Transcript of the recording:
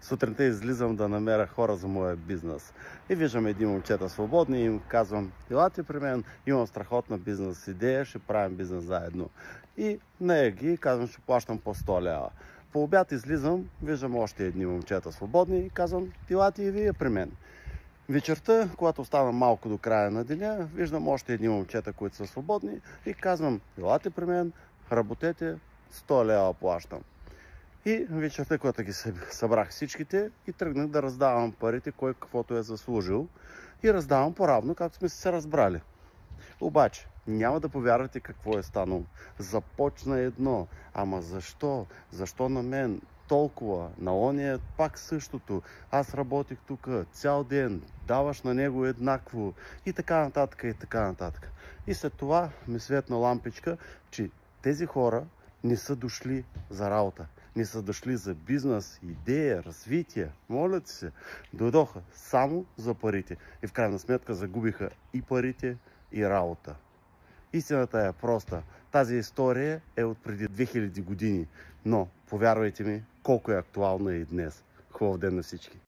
Сутринта излизам да намеря хора за моя бизнес. И виждам един момчета свободни и им казвам: елате при мен, имам страхотна бизнес идея, ще правим бизнес заедно. И нея ги казвам: ще плащам по 100 лева. По обяд излизам, виждам още едни момчета свободни и казвам: елате и вие при мен. Вечерта, когато остана малко до края на деня, виждам още едни момчета, които са свободни и казвам: елате при мен, работете, 100 лева плащам. И вечерта, когато ги събрах всичките и тръгнах да раздавам парите, кой каквото е заслужил, и раздавам по-равно, както сме се разбрали. Обаче, няма да повярвате какво е станало. Започна едно: ама защо? Защо на мен толкова? На ония пак същото. Аз работих тук цял ден, даваш на него еднакво и така нататък, и така нататък. И след това ми светна лампичка, че тези хора не са дошли за работа. Не са дошли за бизнес, идея, развитие. Моля ти се, дойдоха само за парите. И в крайна сметка загубиха и парите, и работа. Истината е проста. Тази история е от преди 2000 години. Но, повярвайте ми, колко е актуална и днес. Хубав ден на всички!